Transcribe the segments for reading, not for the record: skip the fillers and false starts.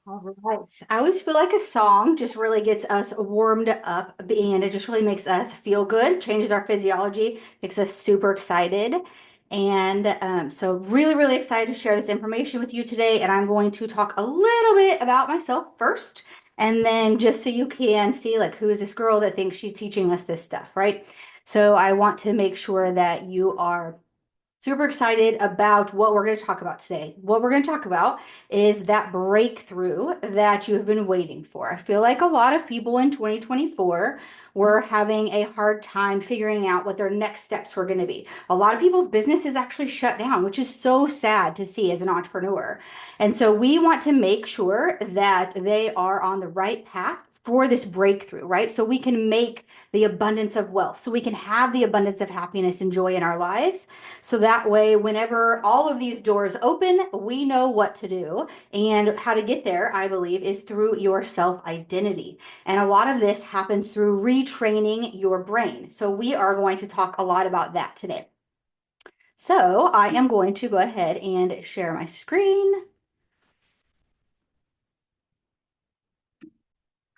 All right. I always feel like a song just really gets us warmed up and it just really makes us feel good, changes our physiology, makes us super excited. And so really, really excited to share this information with you today. And I'm going to talk a little bit about myself first. And then just so you can see like who is this girl that thinks she's teaching us this stuff, right? So I want to make sure that you are super excited about what we're going to talk about today. What we're going to talk about is that breakthrough that you have been waiting for. I feel like a lot of people in 2024 were having a hard time figuring out what their next steps were going to be. A lot of people's businesses actually shut down, which is so sad to see as an entrepreneur. And so we want to make sure that they are on the right path for this breakthrough, right? So we can make the abundance of wealth, so we can have the abundance of happiness and joy in our lives. So that way, whenever all of these doors open, we know what to do. And how to get there, I believe, is through your self identity. And a lot of this happens through retraining your brain. So we are going to talk a lot about that today. So I am going to go ahead and share my screen.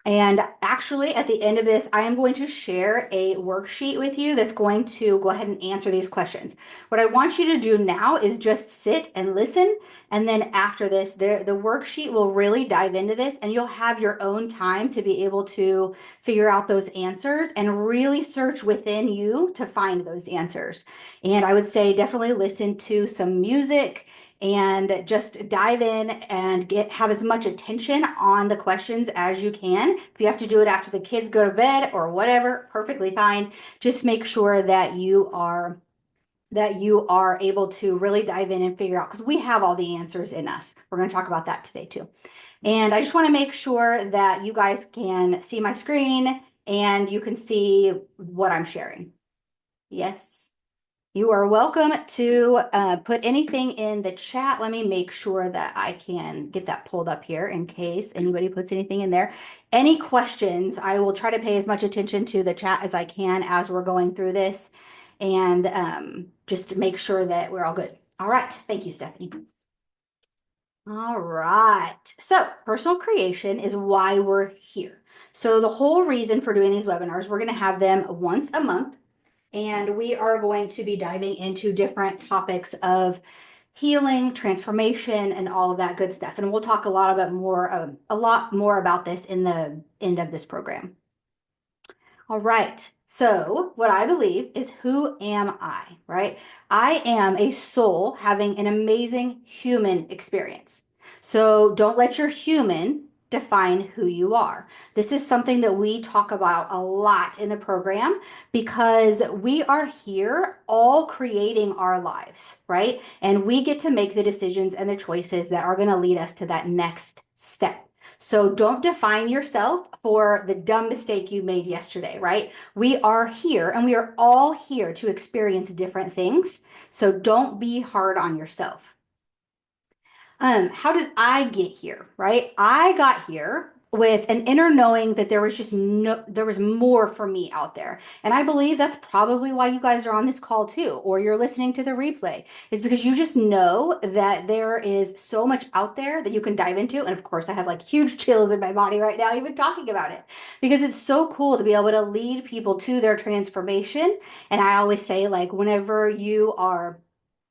And actually, at the end of this, I am going to share a worksheet with you that's going to go ahead and answer these questions. What I want you to do now is just sit and listen. And then after this, the worksheet will really dive into this, and you'll have your own time to be able to figure out those answers and really search within you to find those answers. And I would say definitely listen to some music and just dive in and have as much attention on the questions as you can. If you have to do it after the kids go to bed or whatever, perfectly fine. Just make sure that you are able to really dive in and figure out, because we have all the answers in us. We're going to talk about that today too. And I just want to make sure that you guys can see my screen and you can see what I'm sharing. Yes. You are welcome to put anything in the chat. Let me make sure that I can get that pulled up here in case anybody puts anything in there. Any questions, I will try to pay as much attention to the chat as I can as we're going through this, and just make sure that we're all good. All right. Thank you, Stephanie. All right. So personal creation is why we're here. So the whole reason for doing these webinars, we're going to have them once a month. And we are going to be diving into different topics of healing, transformation, and all of that good stuff. And we'll talk a lot more about this in the end of this program. All right. So, what I believe is, who am I, right? I am a soul having an amazing human experience. So, don't let your human define who you are. This is something that we talk about a lot in the program, because we are here all creating our lives, right? And we get to make the decisions and the choices that are going to lead us to that next step. So don't define yourself for the dumb mistake you made yesterday, right? We are here and we are all here to experience different things. So don't be hard on yourself. How did I get here, right? I got here with an inner knowing that there was more for me out there. And I believe that's probably why you guys are on this call too, or you're listening to the replay, is because you just know that there is so much out there that you can dive into. And of course, I have like huge chills in my body right now, even talking about it, because it's so cool to be able to lead people to their transformation. And I always say, like, whenever you are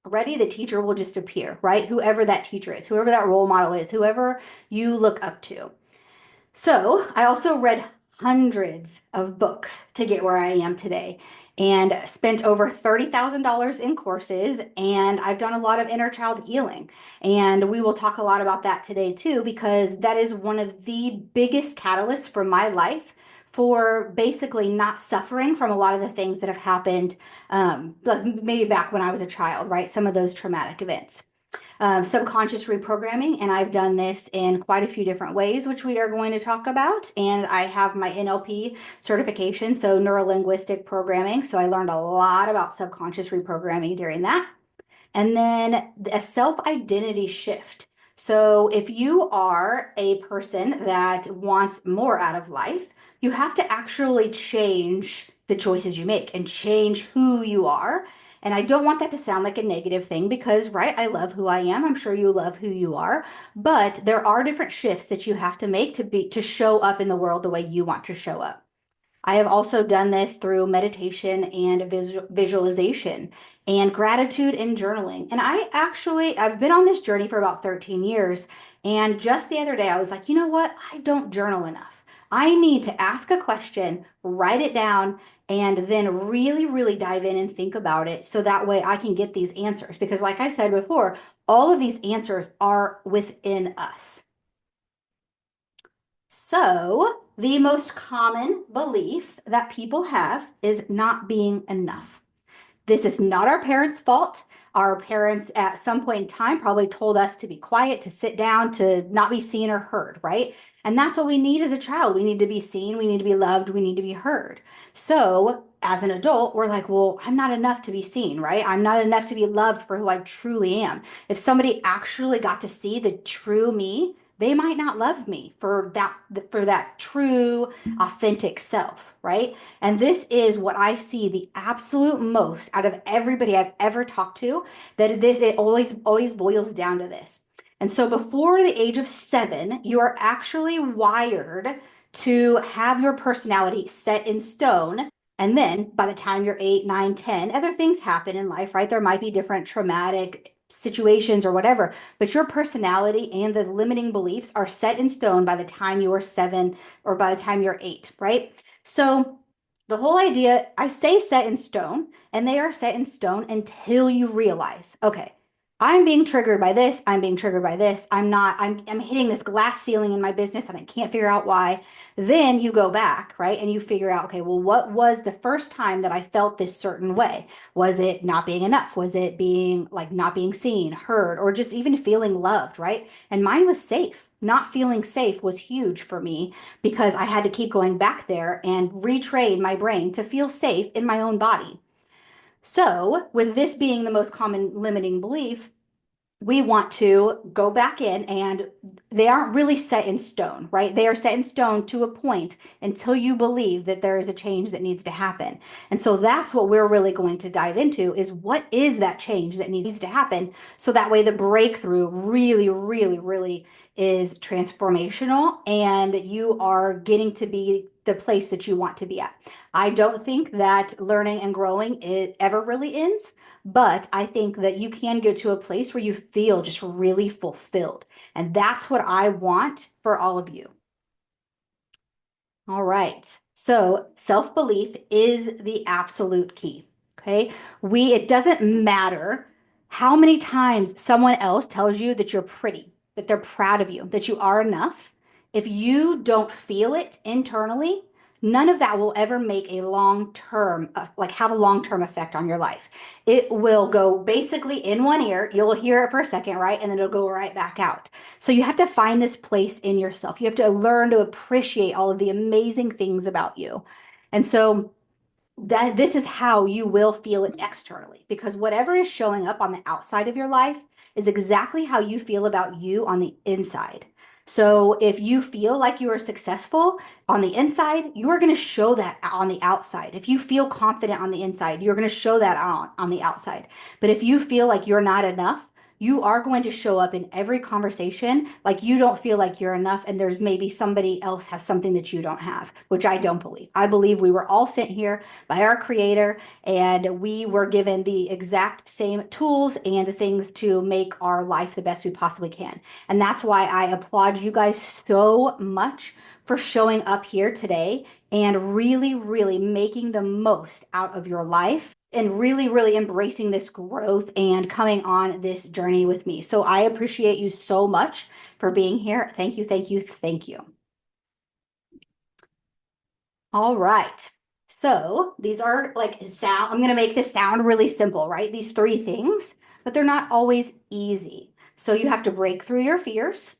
ready, the teacher will just appear, right? Whoever that teacher is, whoever that role model is, whoever you look up to. So I also read hundreds of books to get where I am today, and spent over $30,000 in courses. And I've done a lot of inner child healing. And we will talk a lot about that today too, because that is one of the biggest catalysts for my life, for basically not suffering from a lot of the things that have happened, like maybe back when I was a child, right? Some of those traumatic events. Subconscious reprogramming, and I've done this in quite a few different ways, which we are going to talk about. And I have my NLP certification, so neuro linguistic programming. So I learned a lot about subconscious reprogramming during that. And then a self identity shift. So if you are a person that wants more out of life, you have to actually change the choices you make and change who you are. And I don't want that to sound like a negative thing because, right, I love who I am. I'm sure you love who you are, but there are different shifts that you have to make to show up in the world the way you want to show up. I have also done this through meditation and visualization and gratitude and journaling. And I've been on this journey for about 13 years. And just the other day, I was like, you know what? I don't journal enough. I need to ask a question, write it down, and then really, really dive in and think about it so that way I can get these answers. Because, like I said before, all of these answers are within us. So, the most common belief that people have is not being enough. This is not our parents' fault. Our parents at some point in time probably told us to be quiet, to sit down, to not be seen or heard, right? And that's what we need as a child. We need to be seen, we need to be loved, we need to be heard. So, as an adult, we're like, well, I'm not enough to be seen, right? I'm not enough to be loved for who I truly am. If somebody actually got to see the true me, they might not love me for that true authentic self, right? And this is what I see the absolute most out of everybody I've ever talked to, that it always boils down to this. And so before the age of 7, you are actually wired to have your personality set in stone. And then by the time you're 8, 9, 10, other things happen in life, right? There might be different traumatic situations or whatever, but your personality and the limiting beliefs are set in stone by the time you are 7 or by the time you're 8, right? So the whole idea, I say set in stone, and they are set in stone until you realize, okay, I'm being triggered by this. I'm being triggered by this. I'm hitting this glass ceiling in my business and I can't figure out why. Then you go back, right? And you figure out, okay, well, what was the first time that I felt this certain way? Was it not being enough? Was it being like not being seen, heard, or just even feeling loved, right? And mine was safe. Not feeling safe was huge for me because I had to keep going back there and retrain my brain to feel safe in my own body. So, with this being the most common limiting belief, we want to go back in, and they aren't really set in stone, right? They are set in stone to a point until you believe that there is a change that needs to happen. And so that's what we're really going to dive into, is what is that change that needs to happen, so that way the breakthrough really, really, really is transformational and you are getting to be the place that you want to be at. I don't think that learning and growing it ever really ends. But I think that you can get to a place where you feel just really fulfilled. And that's what I want for all of you. All right. So self-belief is the absolute key. Okay. It doesn't matter how many times someone else tells you that you're pretty, that they're proud of you, that you are enough. If you don't feel it internally, none of that will ever make a long-term, like have a long-term effect on your life. It will go basically in one ear. You'll hear it for a second, right? And then it'll go right back out. So you have to find this place in yourself. You have to learn to appreciate all of the amazing things about you. And so that this is how you will feel it externally, because whatever is showing up on the outside of your life is exactly how you feel about you on the inside. So if you feel like you are successful on the inside, you are going to show that on the outside. If you feel confident on the inside, you're going to show that on the outside. But if you feel like you're not enough, you are going to show up in every conversation like you don't feel like you're enough, and there's maybe somebody else has something that you don't have, which I don't believe. I believe we were all sent here by our creator, and we were given the exact same tools and things to make our life the best we possibly can. And that's why I applaud you guys so much for showing up here today and really, really making the most out of your life and really, really embracing this growth and coming on this journey with me. So I appreciate you so much for being here. Thank you, thank you, thank you. All right. So these are like sound, I'm going to make this sound really simple, right? These 3 things, but they're not always easy. So you have to break through your fears,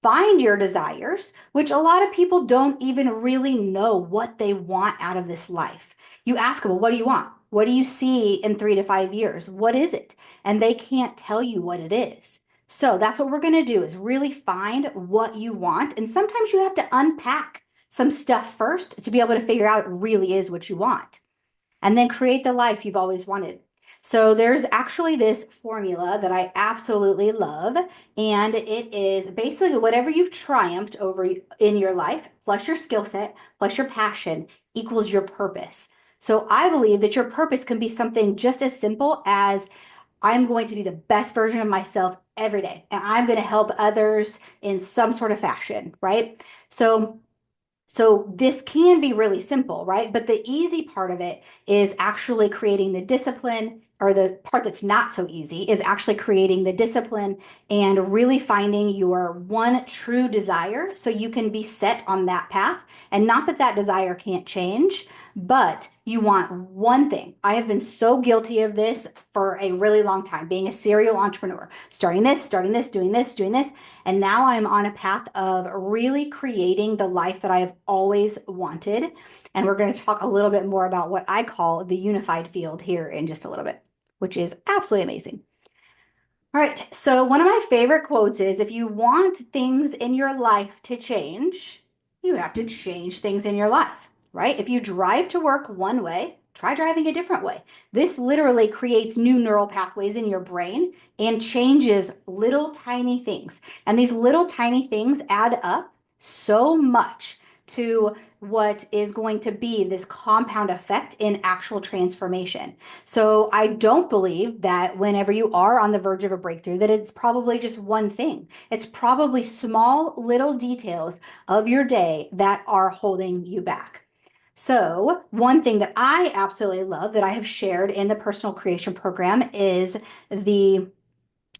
find your desires, which a lot of people don't even really know what they want out of this life. You ask them, well, what do you want? What do you see in 3 to 5 years? What is it? And they can't tell you what it is. So that's what we're going to do, is really find what you want. And sometimes you have to unpack some stuff first to be able to figure out it really is what you want. And then create the life you've always wanted. So there's actually this formula that I absolutely love, and it is basically whatever you've triumphed over in your life, plus your skill set, plus your passion, equals your purpose. So I believe that your purpose can be something just as simple as I'm going to be the best version of myself every day, and I'm going to help others in some sort of fashion, right? So this can be really simple, right? But the easy part of it is actually creating the discipline, or the part that's not so easy is actually creating the discipline and really finding your one true desire so you can be set on that path. And not that that desire can't change, but you want one thing. I have been so guilty of this for a really long time, being a serial entrepreneur, starting this, doing this. And now I'm on a path of really creating the life that I have always wanted. And we're going to talk a little bit more about what I call the unified field here in just a little bit, which is absolutely amazing. All right, so one of my favorite quotes is if you want things in your life to change, you have to change things in your life, right? If you drive to work one way, try driving a different way. This literally creates new neural pathways in your brain and changes little tiny things. And these little tiny things add up so much to what is going to be this compound effect in actual transformation. So I don't believe that whenever you are on the verge of a breakthrough, that it's probably just one thing. It's probably small little details of your day that are holding you back. So one thing that I absolutely love that I have shared in the personal creation program is the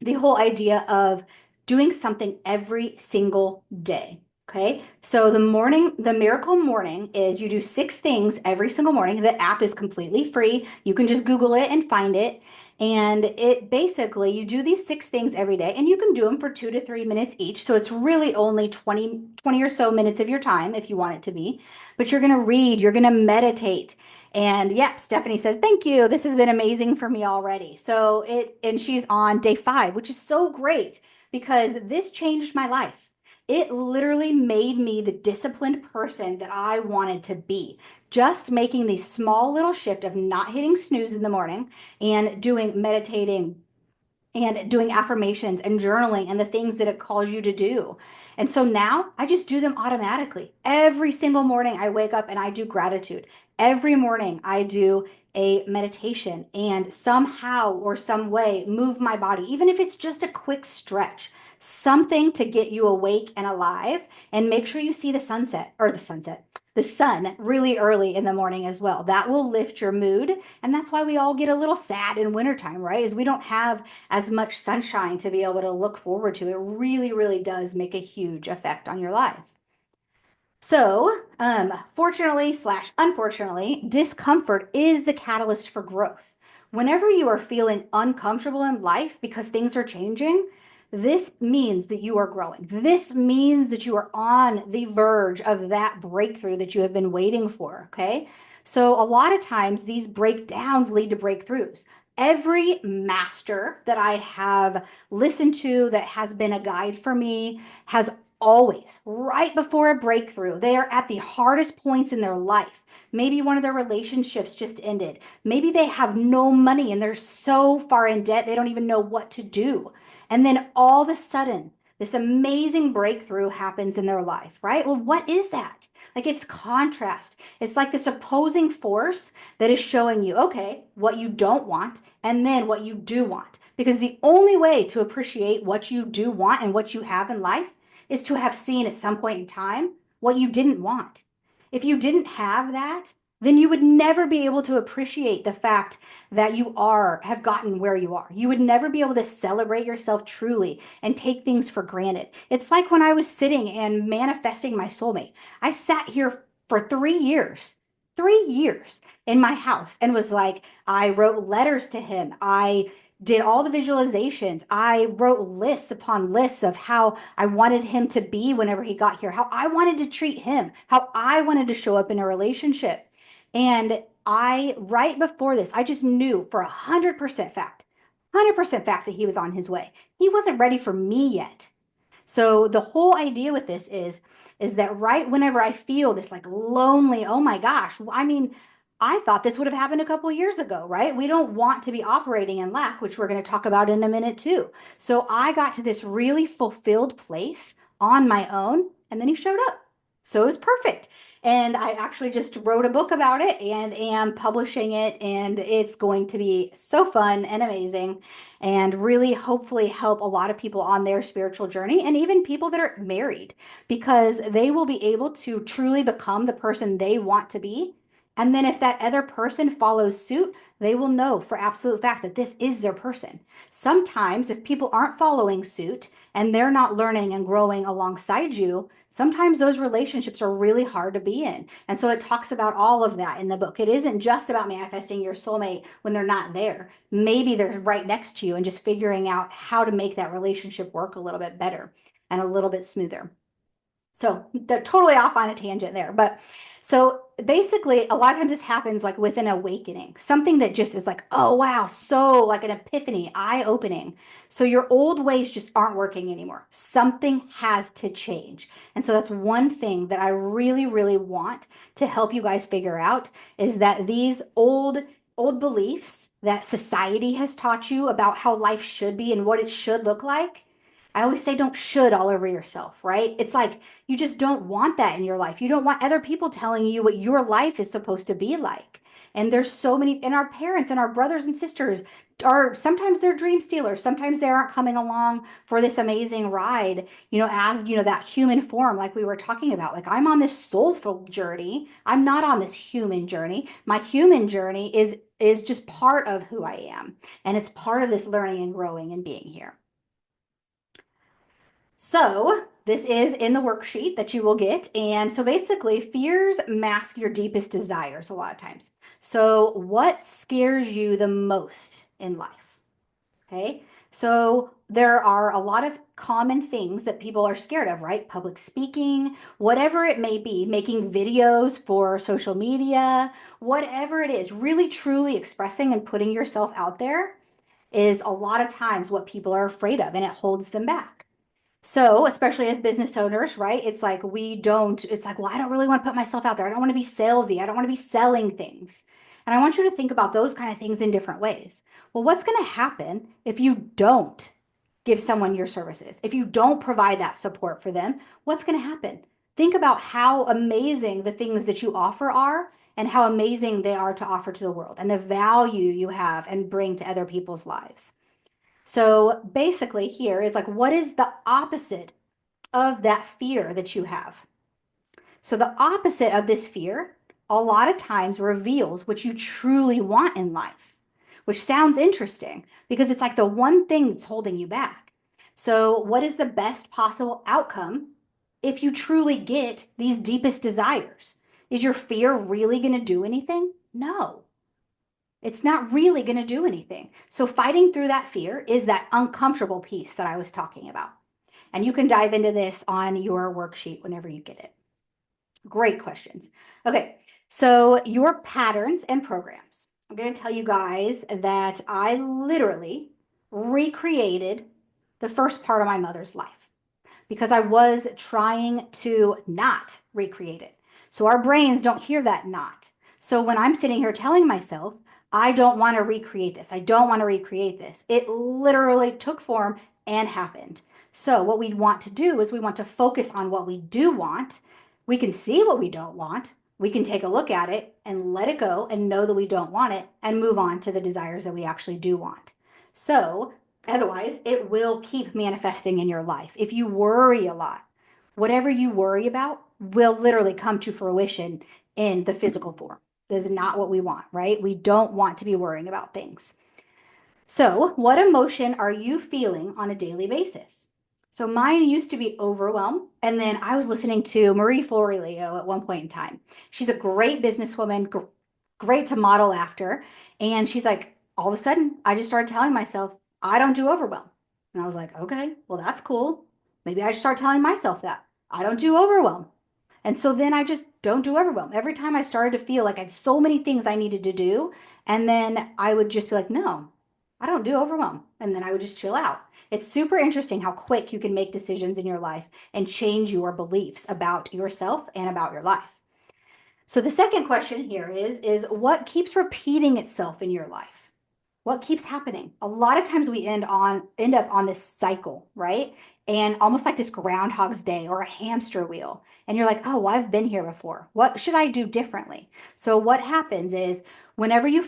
the whole idea of doing something every single day. Okay. So the miracle morning is you do 6 things every single morning. The app is completely free. You can just Google it and find it. And it basically, you do these 6 things every day and you can do them for 2 to 3 minutes each. So it's really only 20 or so minutes of your time if you want it to be. But you're going to read, you're going to meditate, and yeah, Stephanie says, thank you. This has been amazing for me already. And she's on day 5, which is so great because this changed my life. It literally made me the disciplined person that I wanted to be. Just making the small little shift of not hitting snooze in the morning and doing meditating and doing affirmations and journaling and the things that it calls you to do. And so now I just do them automatically. Every single morning I wake up and I do gratitude. Every morning I do a meditation and somehow or some way move my body, even if it's just a quick stretch, something to get you awake and alive. And make sure you see the sun really early in the morning as well. That will lift your mood. And that's why we all get a little sad in wintertime, right? Is we don't have as much sunshine to be able to look forward to. It really, really does make a huge effect on your lives. So, fortunately slash unfortunately, discomfort is the catalyst for growth. Whenever you are feeling uncomfortable in life because things are changing, this means that you are growing. This means that you are on the verge of that breakthrough that you have been waiting for. Okay. So, a lot of times these breakdowns lead to breakthroughs. Every master that I have listened to that has been a guide for me has always, right before a breakthrough, they are at the hardest points in their life. Maybe one of their relationships just ended. Maybe they have no money and they're so far in debt they don't even know what to do. And then all of a sudden, this amazing breakthrough happens in their life, right? Well, what is that? Like it's contrast. It's like this opposing force that is showing you, okay, what you don't want and then what you do want. Because the only way to appreciate what you do want and what you have in life is to have seen at some point in time what you didn't want. If you didn't have that, then you would never be able to appreciate the fact that have gotten where you are. You would never be able to celebrate yourself truly and take things for granted. It's like when I was sitting and manifesting my soulmate. I sat here for 3 years, 3 years in my house and was like, I wrote letters to him. I did all the visualizations. I wrote lists upon lists of how I wanted him to be whenever he got here, how I wanted to treat him, how I wanted to show up in a relationship. And right before this, I just knew for 100% fact, 100% fact that he was on his way. He wasn't ready for me yet. So the whole idea with this is that right whenever I feel this like lonely, oh my gosh, I mean, I thought this would have happened a couple of years ago, right? We don't want to be operating in lack, which we're going to talk about in a minute too. So I got to this really fulfilled place on my own, and then he showed up. So it was perfect. And I actually just wrote a book about it and am publishing it, and it's going to be so fun and amazing and really hopefully help a lot of people on their spiritual journey and even people that are married because they will be able to truly become the person they want to be, and then if that other person follows suit, they will know for absolute fact that this is their person. Sometimes if people aren't following suit and they're not learning and growing alongside you, sometimes those relationships are really hard to be in. And so it talks about all of that in the book. It isn't just about manifesting your soulmate when they're not there. Maybe they're right next to you and just figuring out how to make that relationship work a little bit better and a little bit smoother. So they're totally off on a tangent there. But so basically, a lot of times this happens like with an awakening, something that just is like, oh, wow, so like an epiphany, eye opening. So your old ways just aren't working anymore. Something has to change. And so that's one thing that I really, really want to help you guys figure out is that these old beliefs that society has taught you about how life should be and what it should look like. I always say don't should all over yourself, right? It's like you just don't want that in your life. You don't want other people telling you what your life is supposed to be like. And there's so many, and our parents and our brothers and sisters are sometimes they're dream stealers. Sometimes they aren't coming along for this amazing ride, as, that human form, like we were talking about. Like I'm on this soulful journey. I'm not on this human journey. My human journey is just part of who I am. And it's part of this learning and growing and being here. So this is in the worksheet that you will get. And so basically, fears mask your deepest desires a lot of times. So what scares you the most in life? Okay. So there are a lot of common things that people are scared of, right? Public speaking, whatever it may be, making videos for social media, whatever it is, really truly expressing and putting yourself out there is a lot of times what people are afraid of, and it holds them back. So, especially as business owners, right? It's like, well, I don't really want to put myself out there. I don't want to be salesy. I don't want to be selling things. And I want you to think about those kind of things in different ways. Well, what's going to happen if you don't give someone your services? If you don't provide that support for them, what's going to happen? Think about how amazing the things that you offer are and how amazing they are to offer to the world and the value you have and bring to other people's lives. So basically, here is like, what is the opposite of that fear that you have? So the opposite of this fear, a lot of times reveals what you truly want in life, which sounds interesting because it's like the one thing that's holding you back. So, what is the best possible outcome if you truly get these deepest desires? Is your fear really going to do anything? No. It's not really going to do anything. So fighting through that fear is that uncomfortable piece that I was talking about. And you can dive into this on your worksheet whenever you get it. Great questions. Okay, so your patterns and programs. I'm going to tell you guys that I literally recreated the first part of my mother's life because I was trying to not recreate it. So our brains don't hear that not. So when I'm sitting here telling myself, I don't want to recreate this, I don't want to recreate this, it literally took form and happened. So what we want to do is we want to focus on what we do want. We can see what we don't want. We can take a look at it and let it go and know that we don't want it and move on to the desires that we actually do want. So otherwise, it will keep manifesting in your life. If you worry a lot, whatever you worry about will literally come to fruition in the physical form. That is not what we want, right? We don't want to be worrying about things. So, what emotion are you feeling on a daily basis? So, mine used to be overwhelm. And then I was listening to Marie Forleo at one point in time. She's a great businesswoman, great to model after. And she's like, all of a sudden, I just started telling myself, I don't do overwhelm. And I was like, okay, well, that's cool. Maybe I should start telling myself that I don't do overwhelm. And so then I just don't do overwhelm. Every time I started to feel like I had so many things I needed to do, and then I would just be like, no, I don't do overwhelm. And then I would just chill out. It's super interesting how quick you can make decisions in your life and change your beliefs about yourself and about your life. So the second question here is what keeps repeating itself in your life? What keeps happening? A lot of times we end up on this cycle, right? And almost like this groundhog's day or a hamster wheel. And you're like, oh, well, I've been here before. What should I do differently? So what happens is whenever you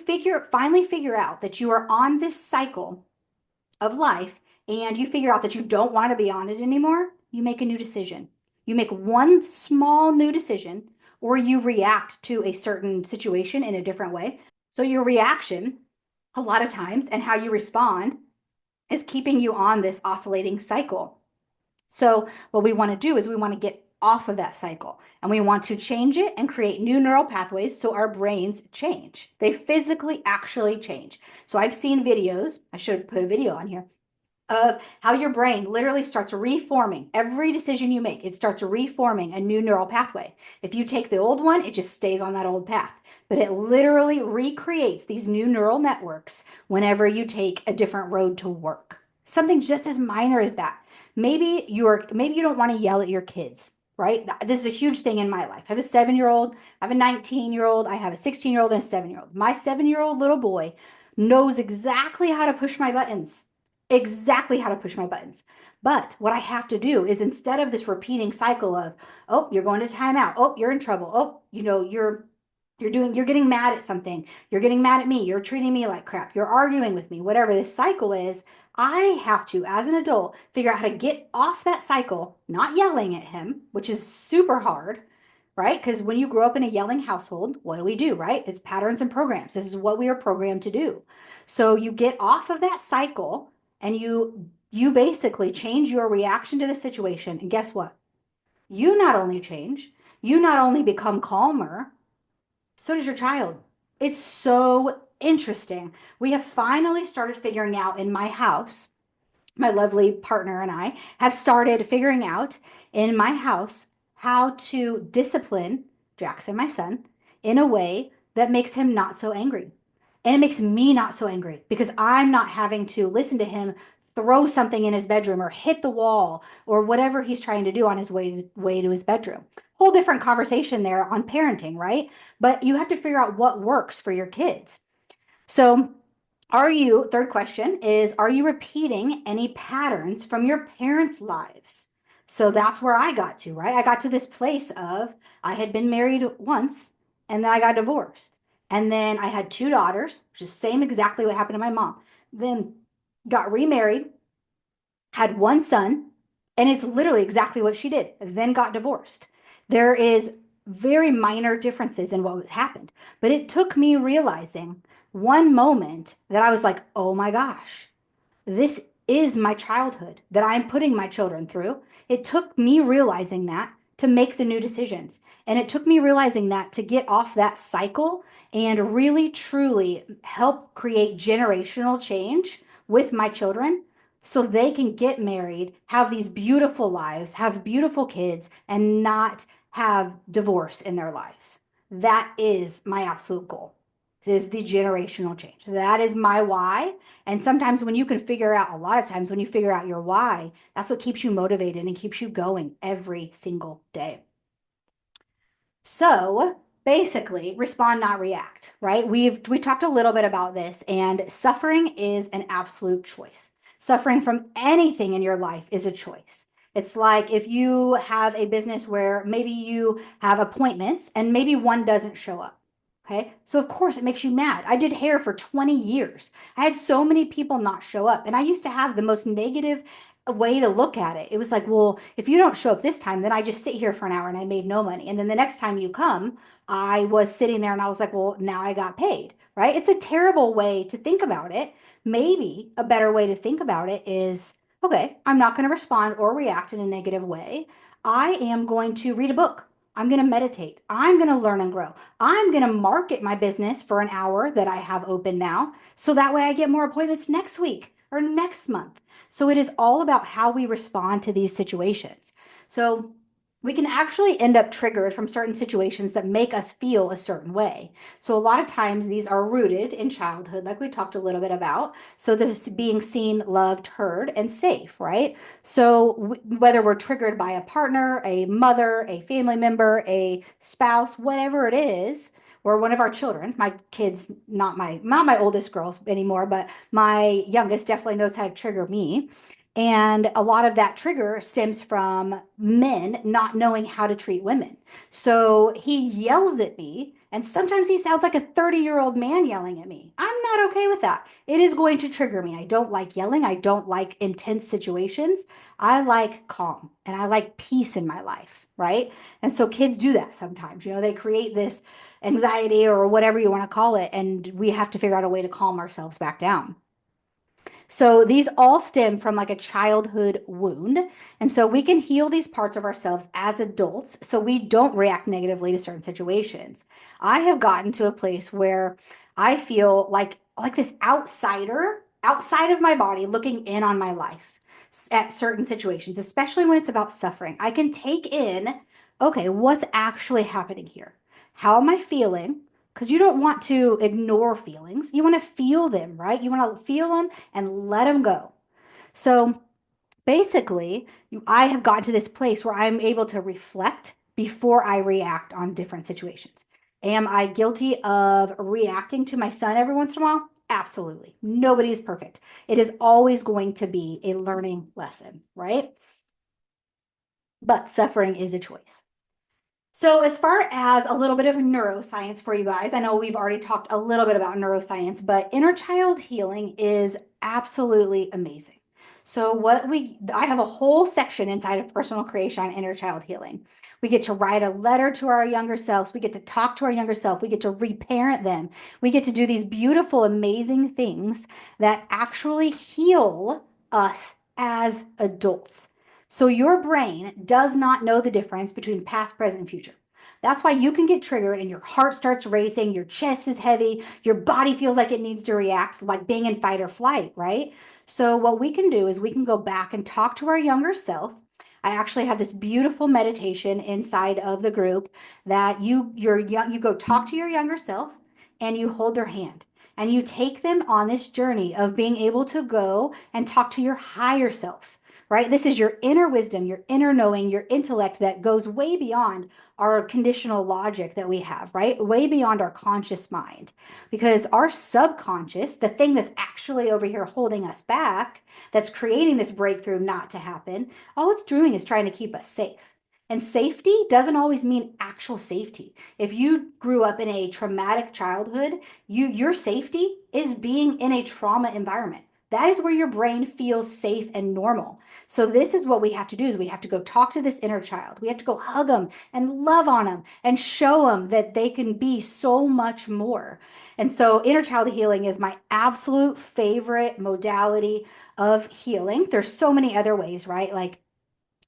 finally figure out that you are on this cycle of life and you figure out that you don't want to be on it anymore, you make a new decision. You make one small new decision, or you react to a certain situation in a different way. So your reaction, a lot of times, and how you respond is keeping you on this oscillating cycle. So what we want to do is we want to get off of that cycle and we want to change it and create new neural pathways so our brains change. They physically actually change. So I've seen videos, I should put a video on here, of how your brain literally starts reforming every decision you make. It starts reforming a new neural pathway. If you take the old one, it just stays on that old path. But it literally recreates these new neural networks whenever you take a different road to work. Something just as minor as that. Maybe you don't want to yell at your kids, right? This is a huge thing in my life. I have a 7-year-old, I have a 19-year-old, I have a 16-year-old and a 7-year-old. My 7-year-old little boy knows exactly how to push my buttons, exactly how to push my buttons. But what I have to do is instead of this repeating cycle of, oh, you're going to timeout. Oh, you're in trouble. Oh, you're getting mad at something. You're getting mad at me. You're treating me like crap. You're arguing with me. Whatever this cycle is, I have to, as an adult, figure out how to get off that cycle, not yelling at him, which is super hard, right? Because when you grow up in a yelling household, what do, right? It's patterns and programs. This is what we are programmed to do. So you get off of that cycle and you basically change your reaction to the situation. And guess what? You not only change, you not only become calmer, so does your child. It's so interesting. We have finally started figuring out in my house, my lovely partner and I have started figuring out in my house how to discipline Jackson, my son, in a way that makes him not so angry. And it makes me not so angry because I'm not having to listen to him throw something in his bedroom or hit the wall or whatever he's trying to do on his way to his bedroom. Whole different conversation there on parenting, right? But you have to figure out what works for your kids. So third question is, are you repeating any patterns from your parents' lives? So that's where I got to, right? I got to this place of I had been married once and then I got divorced. And then I had 2 daughters, which is same exactly what happened to my mom. Then got remarried, had one son, and it's literally exactly what she did, then got divorced. There is very minor differences in what happened, but it took me realizing one moment that I was like, oh my gosh, this is my childhood that I'm putting my children through. It took me realizing that to make the new decisions. And it took me realizing that to get off that cycle and really truly help create generational change with my children so they can get married, have these beautiful lives, have beautiful kids, and not have divorce in their lives. That is my absolute goal. Is the generational change. That is my why. And sometimes when you can figure out, a lot of times when you figure out your why, that's what keeps you motivated and keeps you going every single day. So basically, respond, not react, right? We talked a little bit about this, and suffering is an absolute choice. Suffering from anything in your life is a choice. It's like if you have a business where maybe you have appointments and maybe one doesn't show up. Okay. So of course it makes you mad. I did hair for 20 years. I had so many people not show up, and I used to have the most negative way to look at it. It was like, well, if you don't show up this time, then I just sit here for an hour and I made no money. And then the next time you come, I was sitting there and I was like, well, now I got paid, right? It's a terrible way to think about it. Maybe a better way to think about it is, okay, I'm not going to respond or react in a negative way. I am going to read a book. I'm going to meditate. I'm going to learn and grow. I'm going to market my business for an hour that I have open now. So that way I get more appointments next week or next month. So it is all about how we respond to these situations. So we can actually end up triggered from certain situations that make us feel a certain way. So a lot of times these are rooted in childhood, like we talked a little bit about. So this being seen, loved, heard, and safe, right? So whether we're triggered by a partner, a mother, a family member, a spouse, whatever it is, or one of our children, my kids, not my oldest girls anymore, but my youngest definitely knows how to trigger me. And a lot of that trigger stems from men not knowing how to treat women. So he yells at me, and sometimes he sounds like a 30-year-old man yelling at me. I'm not okay with that. It is going to trigger me. I don't like yelling. I don't like intense situations. I like calm and I like peace in my life, right? And so kids do that sometimes. They create this anxiety or whatever you want to call it, and we have to figure out a way to calm ourselves back down. So these all stem from like a childhood wound. And so we can heal these parts of ourselves as adults so we don't react negatively to certain situations. I have gotten to a place where I feel like this outsider outside of my body looking in on my life at certain situations, especially when it's about suffering. I can take in, okay, what's actually happening here? How am I feeling? Because you don't want to ignore feelings. You want to feel them, right? You want to feel them and let them go. So basically, I have gotten to this place where I'm able to reflect before I react on different situations. Am I guilty of reacting to my son every once in a while? Absolutely. Nobody is perfect. It is always going to be a learning lesson, right? But suffering is a choice. So, as far as a little bit of neuroscience for you guys, I know we've already talked a little bit about neuroscience, but inner child healing is absolutely amazing. So, I have a whole section inside of personal creation on inner child healing. We get to write a letter to our younger selves. We get to talk to our younger self. We get to reparent them. We get to do these beautiful, amazing things that actually heal us as adults. So your brain does not know the difference between past, present, and future. That's why you can get triggered and your heart starts racing, your chest is heavy, your body feels like it needs to react, like being in fight or flight, right? So what we can do is we can go back and talk to our younger self. I actually have this beautiful meditation inside of the group that you go talk to your younger self and you hold their hand and you take them on this journey of being able to go and talk to your higher self, right? This is your inner wisdom, your inner knowing, your intellect that goes way beyond our conditional logic that we have, right? Way beyond our conscious mind. Because our subconscious, the thing that's actually over here holding us back, that's creating this breakthrough not to happen, all it's doing is trying to keep us safe. And safety doesn't always mean actual safety. If you grew up in a traumatic childhood, your safety is being in a trauma environment. That is where your brain feels safe and normal. So this is what we have to do is we have to go talk to this inner child. We have to go hug them and love on them and show them that they can be so much more. And so inner child healing is my absolute favorite modality of healing. There's so many other ways, right? Like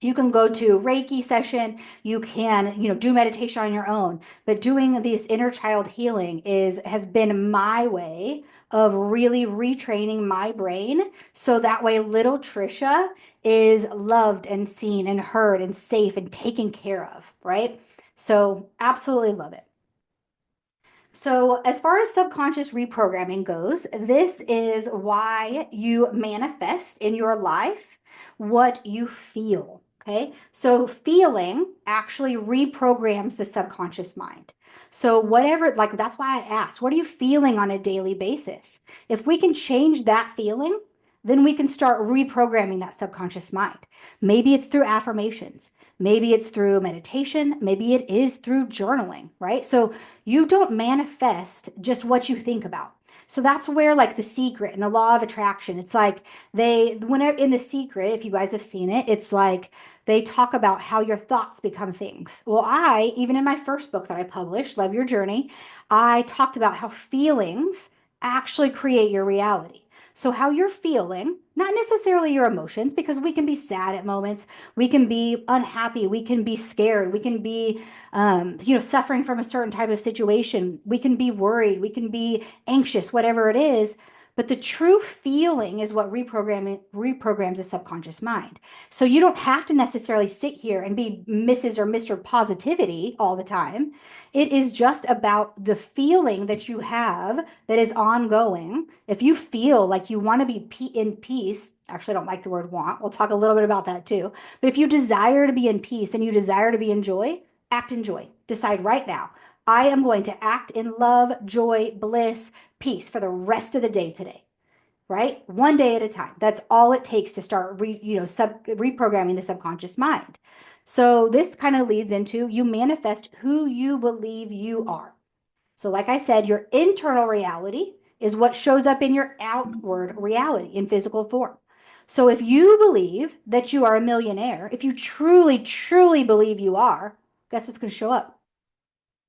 you can go to Reiki session, you can, do meditation on your own, but doing this inner child healing has been my way of really retraining my brain so that way little Trisha is loved and seen and heard and safe and taken care of, right? So absolutely love it. So, as far as subconscious reprogramming goes, this is why you manifest in your life what you feel. Okay. So, feeling actually reprograms the subconscious mind. So, whatever, like, that's why I asked, what are you feeling on a daily basis? If we can change that feeling, then we can start reprogramming that subconscious mind. Maybe it's through affirmations. Maybe it's through meditation. Maybe it is through journaling, right? So, you don't manifest just what you think about. So that's where like the secret and the law of attraction, it's like whenever in the secret, if you guys have seen it, it's like they talk about how your thoughts become things. Well, even in my first book that I published, Love Your Journey, I talked about how feelings actually create your reality. So how you're feeling, not necessarily your emotions, because we can be sad at moments, we can be unhappy, we can be scared, we can be suffering from a certain type of situation. We can be worried, we can be anxious, whatever it is. But the true feeling is what reprograms the subconscious mind. So you don't have to necessarily sit here and be Mrs. or Mr. Positivity all the time. It is just about the feeling that you have that is ongoing. If you feel like you want to be in peace, actually, I don't like the word want. We'll talk a little bit about that too. But if you desire to be in peace and you desire to be in joy, act in joy. Decide right now. I am going to act in love, joy, bliss, peace for the rest of the day today, right? One day at a time. That's all it takes to start reprogramming the subconscious mind. So this kind of leads into you manifest who you believe you are. So like I said, your internal reality is what shows up in your outward reality in physical form. So if you believe that you are a millionaire, if you truly, truly believe you are, guess what's going to show up?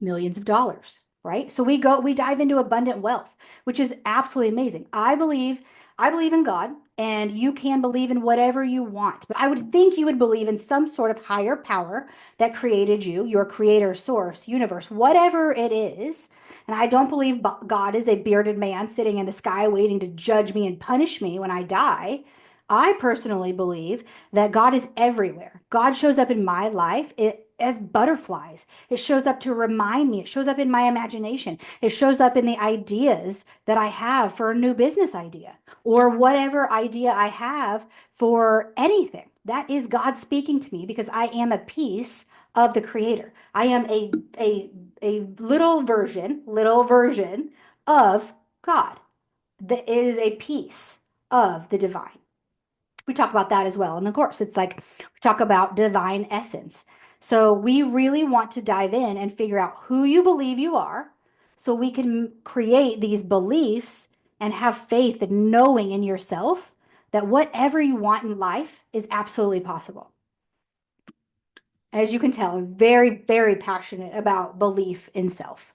Millions of dollars, right? So we dive into abundant wealth, which is absolutely amazing. I believe in God, and you can believe in whatever you want, but I would think you would believe in some sort of higher power that created you, your creator, source, universe, whatever it is. And I don't believe God is a bearded man sitting in the sky waiting to judge me and punish me when I die. I personally believe that God is everywhere. God shows up in my life as butterflies. It shows up to remind me. It shows up in my imagination. It shows up in the ideas that I have for a new business idea or whatever idea I have for anything. That is God speaking to me because I am a piece of the creator. I am a little version of God. That is a piece of the divine. We talk about that as well in the course. It's like we talk about divine essence. So we really want to dive in and figure out who you believe you are so we can create these beliefs and have faith and knowing in yourself that whatever you want in life is absolutely possible. As you can tell, I'm very, very passionate about belief in self.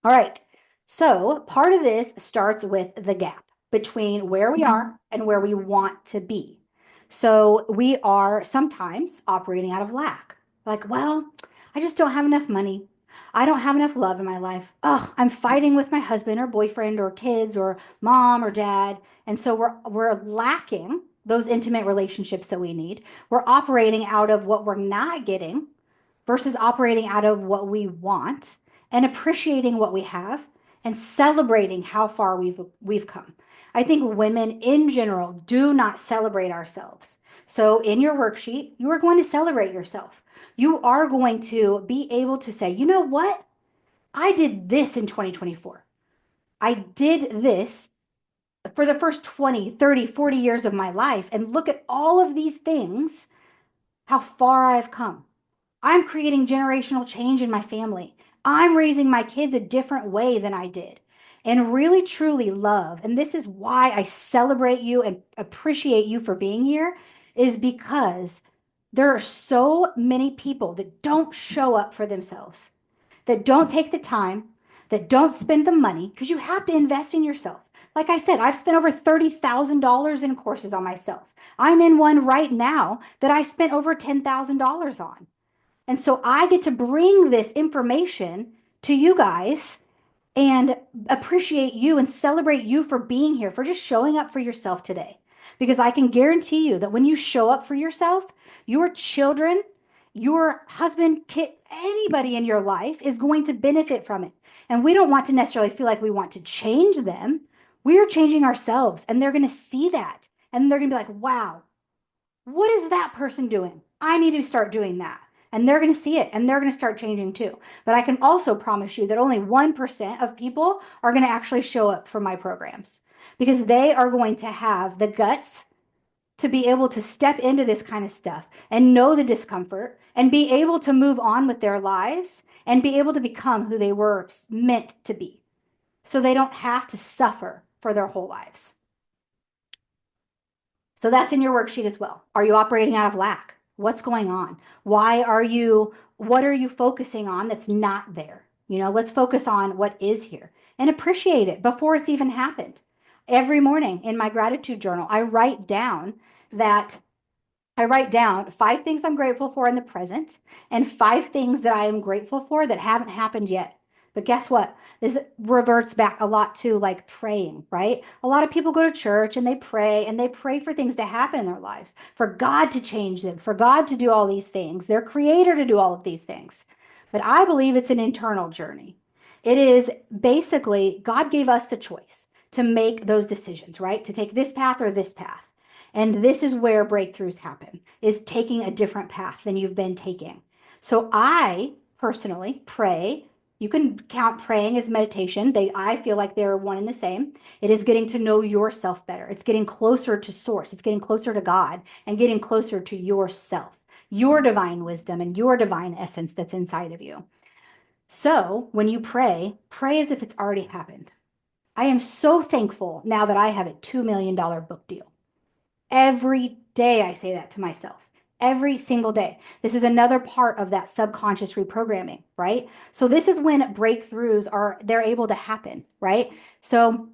All right. So part of this starts with the gap between where we are and where we want to be. So we are sometimes operating out of lack. Like, well, I just don't have enough money. I don't have enough love in my life. Oh, I'm fighting with my husband or boyfriend or kids or mom or dad. And so we're lacking those intimate relationships that we need. We're operating out of what we're not getting versus operating out of what we want and appreciating what we have and celebrating how far we've come. I think women in general do not celebrate ourselves. So in your worksheet, you are going to celebrate yourself. You are going to be able to say, you know what? I did this in 2024. I did this for the first 20, 30, 40 years of my life. And look at all of these things, how far I've come. I'm creating generational change in my family. I'm raising my kids a different way than I did. And really, truly love. And this is why I celebrate you and appreciate you for being here, is because there are so many people that don't show up for themselves, that don't take the time, that don't spend the money, because you have to invest in yourself. Like I said, I've spent over $30,000 in courses on myself. I'm in one right now that I spent over $10,000 on. And so I get to bring this information to you guys and appreciate you and celebrate you for being here, for just showing up for yourself today. Because I can guarantee you that when you show up for yourself, your children, your husband, kid, anybody in your life is going to benefit from it. And we don't want to necessarily feel like we want to change them. We are changing ourselves, and they're going to see that. And they're going to be like, wow, what is that person doing? I need to start doing that. And they're going to see it and they're going to start changing too. But I can also promise you that only 1% of people are going to actually show up for my programs because they are going to have the guts to be able to step into this kind of stuff and know the discomfort and be able to move on with their lives and be able to become who they were meant to be. So they don't have to suffer for their whole lives. So that's in your worksheet as well. Are you operating out of lack? What's going on? What are you focusing on that's not there? Let's focus on what is here and appreciate it before it's even happened. Every morning in my gratitude journal, I write down 5 things I'm grateful for in the present and 5 things that I am grateful for that haven't happened yet. But guess what? This reverts back a lot to like praying, right? A lot of people go to church and they pray for things to happen in their lives, for God to change them, for God to do all these things, their creator to do all of these things. But I believe it's an internal journey. It is basically God gave us the choice to make those decisions, right? To take this path or this path. And this is where breakthroughs happen, is taking a different path than you've been taking. So I personally pray. You can count praying as meditation. I feel like they're one and the same. It is getting to know yourself better. It's getting closer to source. It's getting closer to God and getting closer to yourself, your divine wisdom and your divine essence that's inside of you. So when you pray, pray as if it's already happened. I am so thankful now that I have a $2 million book deal. Every day I say that to myself, every single day. This is another part of that subconscious reprogramming, right? So this is when breakthroughs they're able to happen, right? So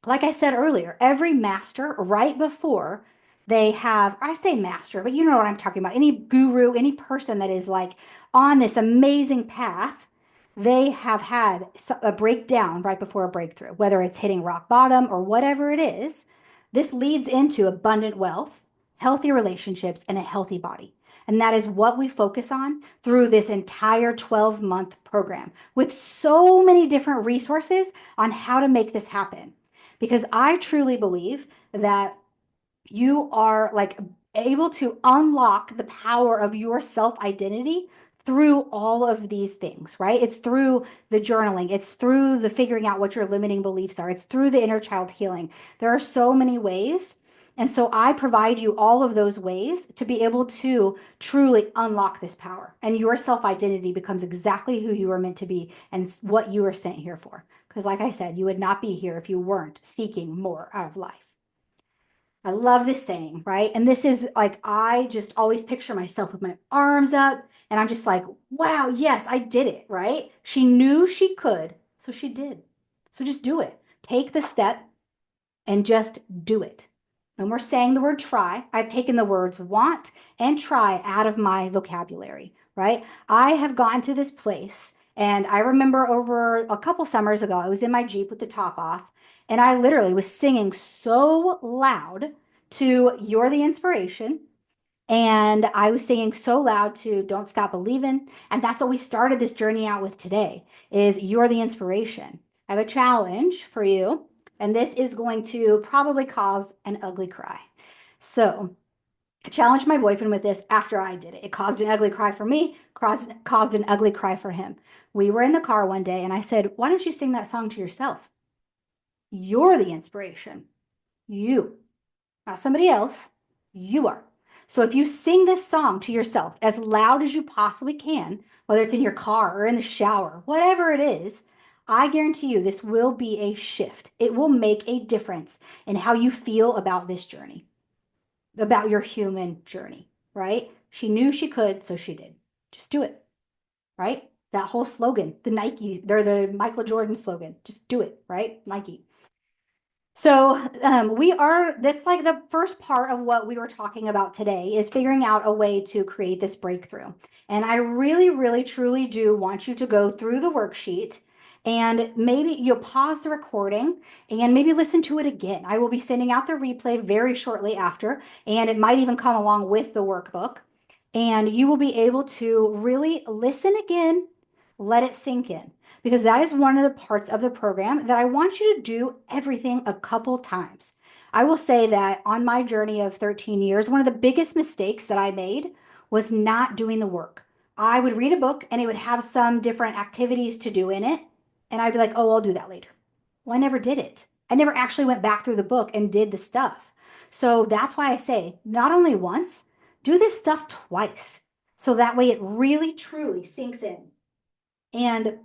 like I said earlier, every master right before they have, I say master, but you know what I'm talking about. Any guru, any person that is like on this amazing path, they have had a breakdown right before a breakthrough, whether it's hitting rock bottom or whatever it is. This leads into abundant wealth, healthy relationships, and a healthy body. And that is what we focus on through this entire 12-month program with so many different resources on how to make this happen. Because I truly believe that you are like able to unlock the power of your self identity through all of these things, right? It's through the journaling, it's through the figuring out what your limiting beliefs are, it's through the inner child healing. There are so many ways. And so I provide you all of those ways to be able to truly unlock this power. And your self identity becomes exactly who you are meant to be and what you were sent here for. Because, like I said, you would not be here if you weren't seeking more out of life. I love this saying, right? And this is like, I just always picture myself with my arms up and I'm just like, wow, yes, I did it, right? She knew she could, so she did. So just do it. Take the step and just do it. No more saying the word try. I've taken the words want and try out of my vocabulary, right? I have gotten to this place, and I remember over a couple summers ago, I was in my Jeep with the top off, and I literally was singing so loud to You're the Inspiration. And I was singing so loud to Don't Stop Believing. And that's what we started this journey out with today is You're the Inspiration. I have a challenge for you, and this is going to probably cause an ugly cry. So I challenged my boyfriend with this after I did it. It caused an ugly cry for me, caused an ugly cry for him. We were in the car one day and I said, why don't you sing that song to yourself? You're the inspiration. You, not somebody else. You are. So if you sing this song to yourself as loud as you possibly can, whether it's in your car or in the shower, whatever it is, I guarantee you this will be a shift. It will make a difference in how you feel about this journey, about your human journey, right? She knew she could, so she did. Just do it, right? That whole slogan, the Nike, they're the Michael Jordan slogan. Just do it, right? Nike. So that's like the first part of what we were talking about today is figuring out a way to create this breakthrough. And I really, really, truly do want you to go through the worksheet and maybe you'll pause the recording and maybe listen to it again. I will be sending out the replay very shortly after, and it might even come along with the workbook. And you will be able to really listen again, let it sink in because that is one of the parts of the program that I want you to do everything a couple times. I will say that on my journey of 13 years, one of the biggest mistakes that I made was not doing the work. I would read a book and it would have some different activities to do in it. And I'd be like, oh, I'll do that later. Well, I never did it. I never actually went back through the book and did the stuff. So that's why I say not only once, do this stuff twice. So that way it really truly sinks in. And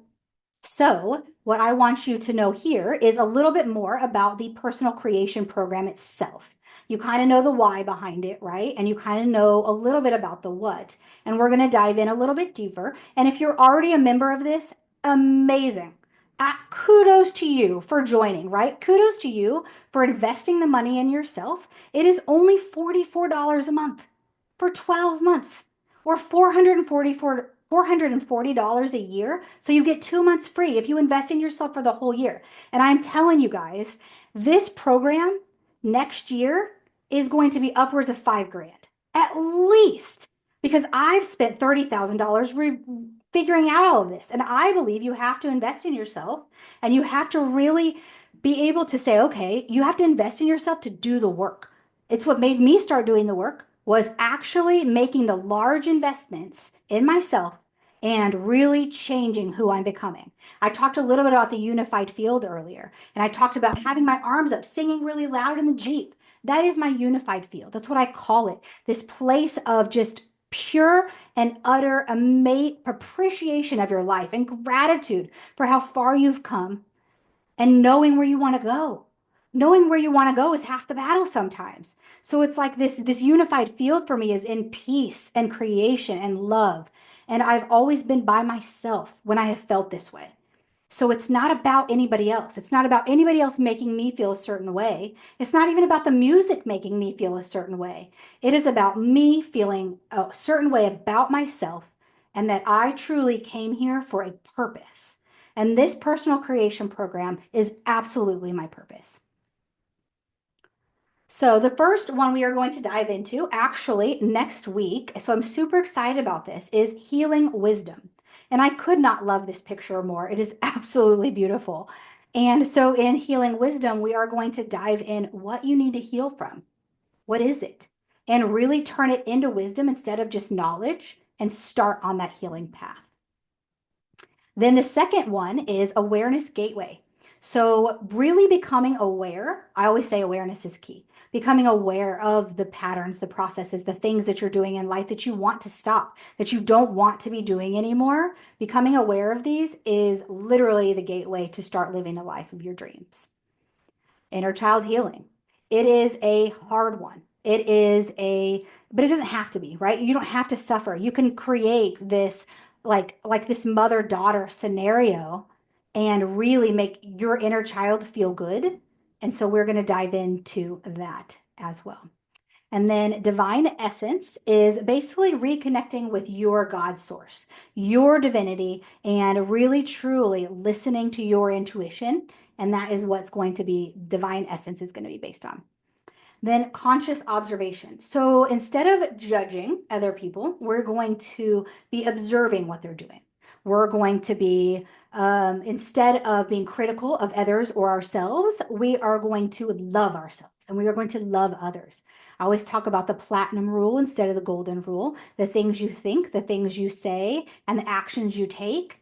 so, what I want you to know here is a little bit more about the personal creation program itself. You kind of know the why behind it, right? And you kind of know a little bit about the what. And we're going to dive in a little bit deeper. And if you're already a member of this, amazing. Kudos to you for joining, right? Kudos to you for investing the money in yourself. It is only $44 a month for 12 months or $444 $440 a year. So you get 2 months free if you invest in yourself for the whole year. And I'm telling you guys, this program next year is going to be upwards of 5 grand at least, because I've spent $30,000 figuring out all of this. And I believe you have to invest in yourself, and you have to really be able to say, okay, you have to invest in yourself to do the work. It's what made me start doing the work, was actually making the large investments in myself and really changing who I'm becoming. I talked a little bit about the unified field earlier, and I talked about having my arms up, singing really loud in the Jeep. That is my unified field. That's what I call it. This place of just pure and utter appreciation of your life and gratitude for how far you've come, and knowing where you want to go. Knowing where you want to go is half the battle sometimes. So it's like this unified field for me is in peace and creation and love. And I've always been by myself when I have felt this way. So it's not about anybody else. It's not about anybody else making me feel a certain way. It's not even about the music making me feel a certain way. It is about me feeling a certain way about myself, and that I truly came here for a purpose. And this personal creation program is absolutely my purpose. So the first one we are going to dive into actually next week, so I'm super excited about this, is healing wisdom. And I could not love this picture more. It is absolutely beautiful. And so in healing wisdom, we are going to dive in what you need to heal from. What is it? And really turn it into wisdom instead of just knowledge, and start on that healing path. Then the second one is awareness gateway. So really becoming aware, I always say awareness is key. Becoming aware of the patterns, the processes, the things that you're doing in life that you want to stop, that you don't want to be doing anymore. Becoming aware of these is literally the gateway to start living the life of your dreams. Inner child healing. It is a hard one. But it doesn't have to be, right? You don't have to suffer. You can create this like this mother-daughter scenario and really make your inner child feel good. And so we're going to dive into that as well. And then divine essence is basically reconnecting with your God source, your divinity, and really truly listening to your intuition. And that is what's going to be divine essence is going to be based on. Then conscious observation. So instead of judging other people, we're going to be observing what they're doing. We're going to be, instead of being critical of others or ourselves, we are going to love ourselves, and we are going to love others. I always talk about the platinum rule instead of the golden rule. The things you think, the things you say, and the actions you take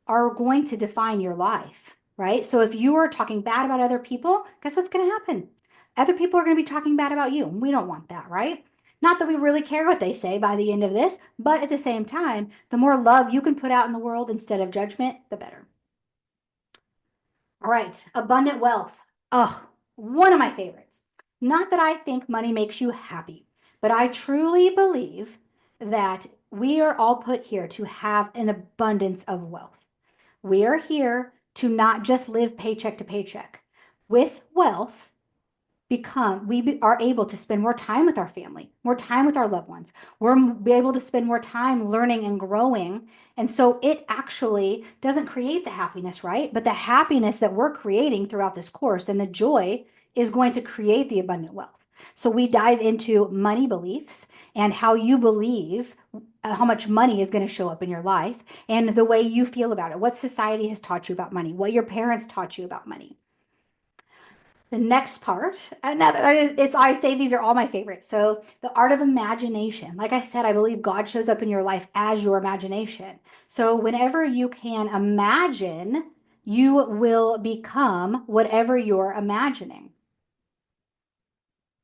are going to define your life, right? So if you are talking bad about other people, guess what's going to happen? Other people are going to be talking bad about you. We don't want that, right? Not that we really care what they say by the end of this, but at the same time, the more love you can put out in the world instead of judgment, the better. All right, abundant wealth. Oh, one of my favorites. Not that I think money makes you happy, but I truly believe that we are all put here to have an abundance of wealth. We are here to not just live paycheck to paycheck. With wealth, we are able to spend more time with our family, more time with our loved ones. We're able to spend more time learning and growing. And so it actually doesn't create the happiness, right? But the happiness that we're creating throughout this course and the joy is going to create the abundant wealth. So we dive into money beliefs and how you believe how much money is going to show up in your life, and the way you feel about it, what society has taught you about money, what your parents taught you about money. The next part, I say these are all my favorites. So the art of imagination. Like I said, I believe God shows up in your life as your imagination. So whenever you can imagine, you will become whatever you're imagining.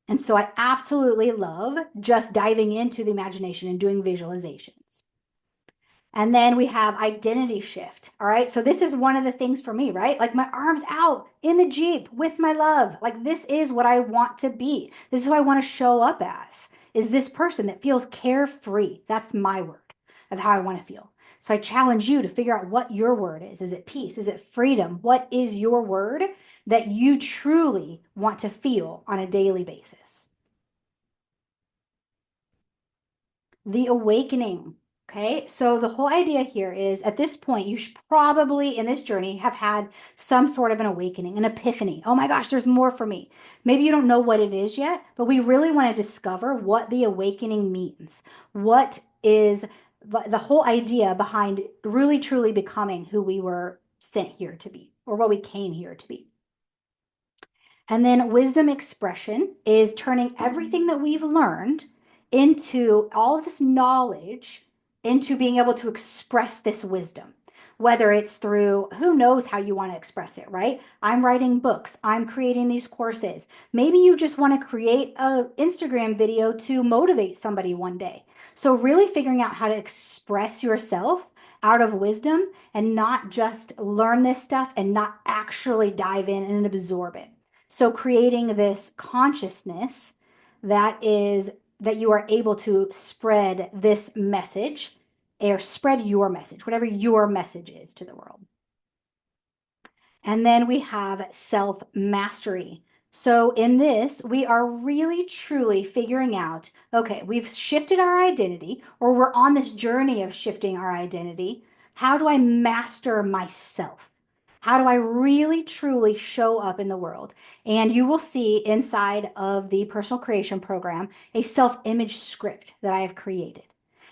And so I absolutely love just diving into the imagination and doing visualizations. And then we have identity shift. All right. So this is one of the things for me, right? Like my arms out in the Jeep with my love. Like this is what I want to be. This is who I want to show up as, is this person that feels carefree. That's my word of how I want to feel. So I challenge you to figure out what your word is. Is it peace? Is it freedom? What is your word that you truly want to feel on a daily basis? The awakening. Okay, so the whole idea here is at this point, you should probably in this journey have had some sort of an awakening, an epiphany. Oh my gosh, there's more for me. Maybe you don't know what it is yet, but we really want to discover what the awakening means. What is the whole idea behind really truly becoming who we were sent here to be, or what we came here to be. And then wisdom expression is turning everything that we've learned into all of this knowledge into being able to express this wisdom. Whether it's through who knows how you want to express it, right? I'm writing books, I'm creating these courses. Maybe you just want to create an Instagram video to motivate somebody one day. So, really figuring out how to express yourself out of wisdom and not just learn this stuff and not actually dive in and absorb it. So creating this consciousness that you are able to spread this message or spread your message, whatever your message is to the world. And then we have self mastery. So in this, we are really truly figuring out, okay, we've shifted our identity, or we're on this journey of shifting our identity. How do I master myself? How do I really truly show up in the world? And you will see inside of the personal creation program a self-image script that I have created.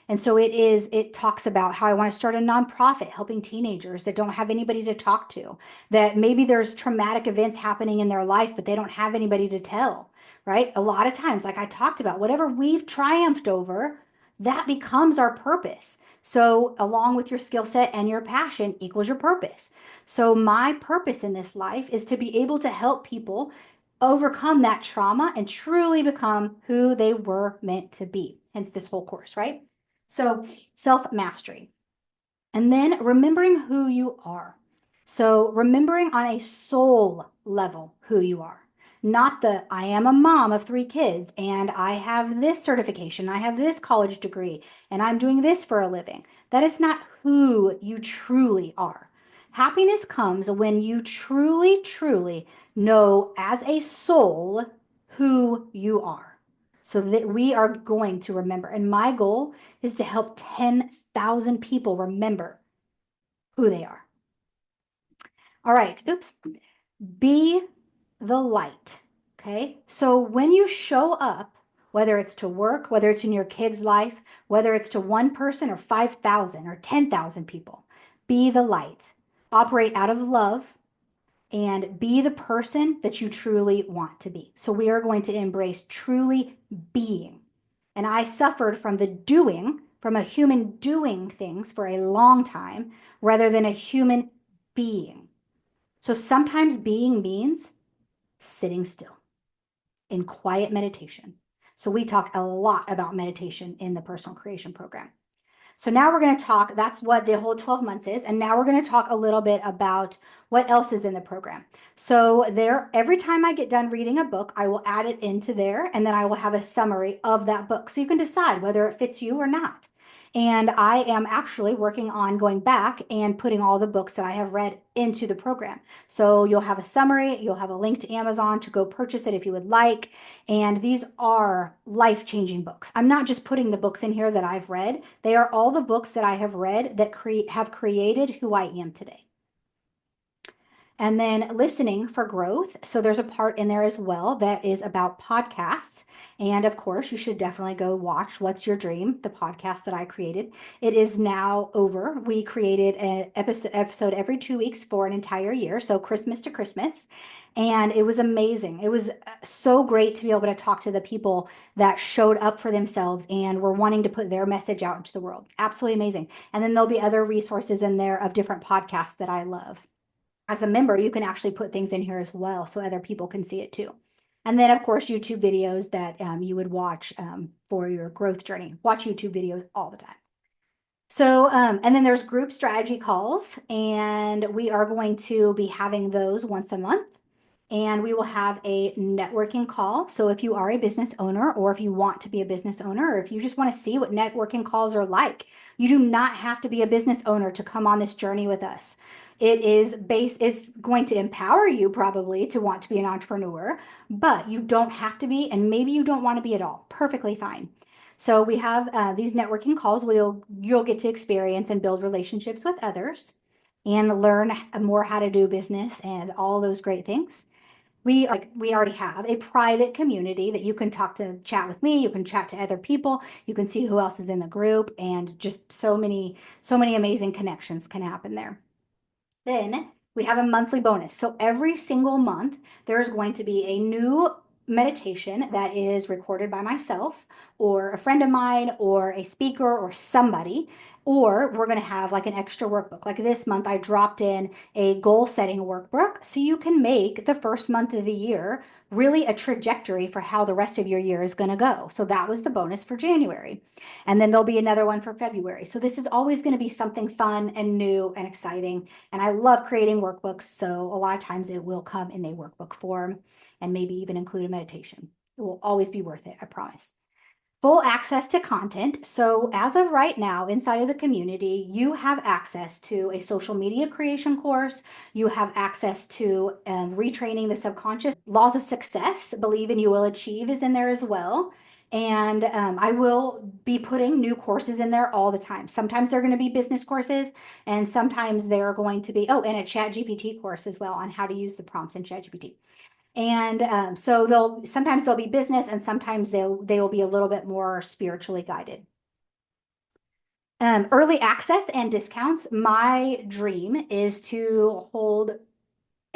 And so it talks about how I want to start a nonprofit helping teenagers that don't have anybody to talk to, that maybe there's traumatic events happening in their life, but they don't have anybody to tell, right? A lot of times, like I talked about, whatever we've triumphed over, that becomes our purpose. So, along with your skill set and your passion equals your purpose. So, my purpose in this life is to be able to help people overcome that trauma and truly become who they were meant to be. Hence, this whole course, right? So, self mastery. And then remembering who you are. So, remembering on a soul level who you are. Not the I am a mom of 3 kids and I have this certification, I have this college degree, and I'm doing this for a living. That is not who you truly are. Happiness comes when you truly, truly know as a soul who you are. So that we are going to remember. And my goal is to help 10,000 people remember who they are. All right. Oops. Be the light. Okay. So when you show up, whether it's to work, whether it's in your kid's life, whether it's to one person or 5,000 or 10,000 people, be the light. Operate out of love and be the person that you truly want to be. So we are going to embrace truly being. And I suffered from the doing, from a human doing things for a long time rather than a human being. So sometimes being means sitting still in quiet meditation. So we talk a lot about meditation in the personal creation program. So now we're going to talk, that's what the whole 12 months is. And now we're going to talk a little bit about what else is in the program. So there, every time I get done reading a book, I will add it into there and then I will have a summary of that book. So you can decide whether it fits you or not. And I am actually working on going back and putting all the books that I have read into the program. So you'll have a summary, you'll have a link to Amazon to go purchase it if you would like. And these are life-changing books. I'm not just putting the books in here that I've read. They are all the books that I have read that have created who I am today. And then listening for growth. So there's a part in there as well that is about podcasts. And of course, you should definitely go watch What's Your Dream, the podcast that I created. It is now over. We created an episode every 2 weeks for an entire year. So Christmas to Christmas. And it was amazing. It was so great to be able to talk to the people that showed up for themselves and were wanting to put their message out into the world. Absolutely amazing. And then there'll be other resources in there of different podcasts that I love. As a member, you can actually put things in here as well so other people can see it too. And then, of course, YouTube videos that you would watch for your growth journey. Watch YouTube videos all the time. So, and then there's group strategy calls, and we are going to be having those once a month. And we will have a networking call. So if you are a business owner, or if you want to be a business owner, or if you just want to see what networking calls are like, you do not have to be a business owner to come on this journey with us. It's going to empower you probably to want to be an entrepreneur, but you don't have to be, and maybe you don't want to be at all. Perfectly fine. So we have these networking calls where you'll get to experience and build relationships with others and learn more how to do business and all those great things. We already have a private community that you can chat with me, you can chat to other people, you can see who else is in the group, and just so many amazing connections can happen there. Then we have a monthly bonus. So every single month, there's going to be a new meditation that is recorded by myself or a friend of mine or a speaker or somebody. Or we're going to have like an extra workbook. Like this month, I dropped in a goal setting workbook so you can make the first month of the year really a trajectory for how the rest of your year is going to go. So that was the bonus for January. And then there'll be another one for February. So this is always going to be something fun and new and exciting. And I love creating workbooks. So a lot of times it will come in a workbook form and maybe even include a meditation. It will always be worth it, I promise. Full access to content. So as of right now, inside of the community, you have access to a social media creation course. You have access to retraining the subconscious. Laws of success, believe and you will achieve is in there as well. And I will be putting new courses in there all the time. Sometimes they're going to be business courses, and sometimes they're going to be, oh, and a Chat GPT course as well on how to use the prompts in Chat GPT. And so they'll be business, and sometimes they will be a little bit more spiritually guided. Early access and discounts. My dream is to hold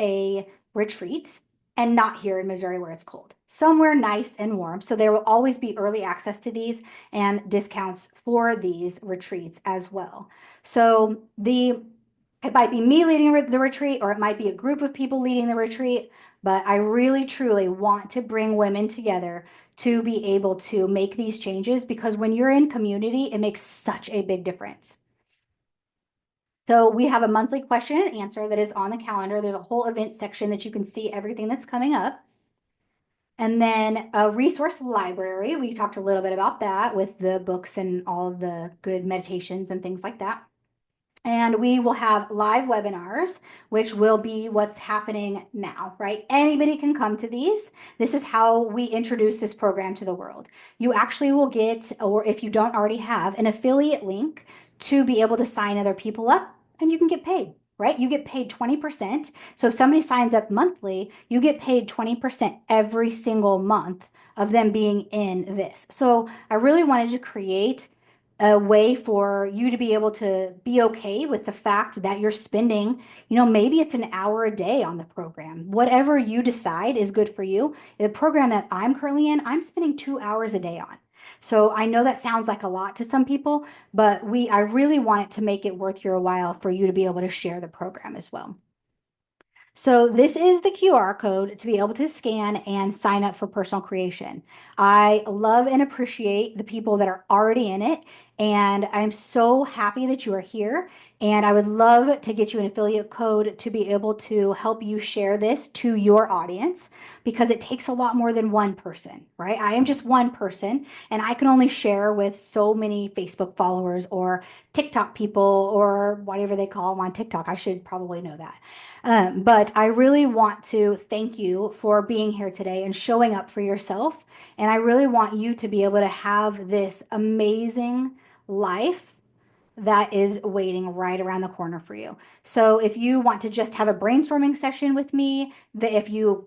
a retreat, and not here in Missouri where it's cold, somewhere nice and warm. So there will always be early access to these and discounts for these retreats as well. So it might be me leading the retreat, or it might be a group of people leading the retreat, but I really truly want to bring women together to be able to make these changes, because when you're in community, it makes such a big difference. So we have a monthly question and answer that is on the calendar. There's a whole event section that you can see everything that's coming up. And then a resource library. We talked a little bit about that with the books and all of the good meditations and things like that. And we will have live webinars, which will be what's happening now, right? Anybody can come to these. This is how we introduce this program to the world. You actually will get, or if you don't already have, an affiliate link to be able to sign other people up, and you can get paid, right? You get paid 20%. So if somebody signs up monthly, you get paid 20% every single month of them being in this. So I really wanted to create a way for you to be able to be okay with the fact that you're spending, maybe it's an hour a day on the program. Whatever you decide is good for you. The program that I'm currently in, I'm spending 2 hours a day on. So I know that sounds like a lot to some people, but I really want it to make it worth your while for you to be able to share the program as well. So this is the QR code to be able to scan and sign up for personal creation. I love and appreciate the people that are already in it, and I'm so happy that you are here. And I would love to get you an affiliate code to be able to help you share this to your audience, because it takes a lot more than one person, right? I am just one person, and I can only share with so many Facebook followers or TikTok people or whatever they call them on TikTok. I should probably know that. But I really want to thank you for being here today and showing up for yourself. And I really want you to be able to have this amazing life that is waiting right around the corner for you. So if you want to just have a brainstorming session with me, if you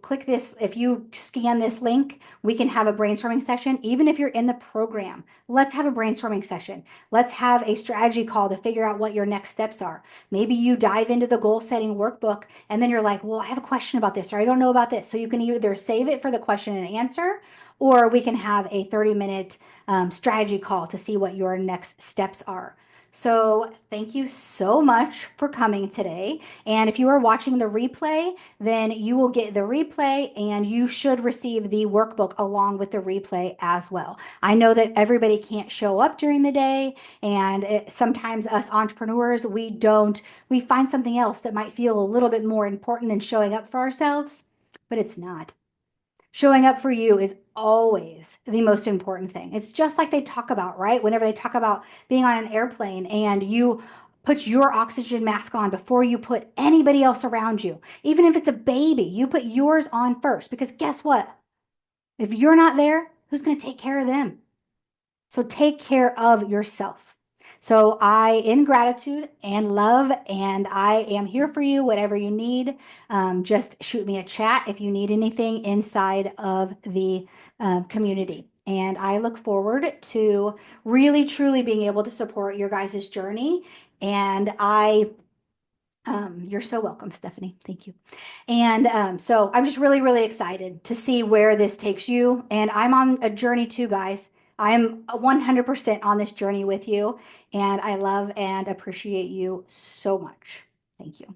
if you scan this link, we can have a brainstorming session. Even if you're in the program, let's have a brainstorming session. Let's have a strategy call to figure out what your next steps are. Maybe you dive into the goal setting workbook and then you're like, well, I have a question about this, or I don't know about this. So you can either save it for the question and answer, or we can have a 30-minute strategy call to see what your next steps are. So thank you so much for coming today. And if you are watching the replay, then you will get the replay, and you should receive the workbook along with the replay as well. I know that everybody can't show up during the day, and sometimes us entrepreneurs, we find something else that might feel a little bit more important than showing up for ourselves, but it's not. Showing up for you is always the most important thing. It's just like they talk about, right? Whenever they talk about being on an airplane and you put your oxygen mask on before you put anybody else around you. Even if it's a baby, you put yours on first, because guess what? If you're not there, who's going to take care of them? So take care of yourself. So in gratitude and love, and I am here for you, whatever you need. Just shoot me a chat if you need anything inside of the community. And I look forward to really, truly being able to support your guys' journey. And you're so welcome, Stephanie. Thank you. And so I'm just really, really excited to see where this takes you. And I'm on a journey too, guys. I'm 100% on this journey with you. And I love and appreciate you so much. Thank you.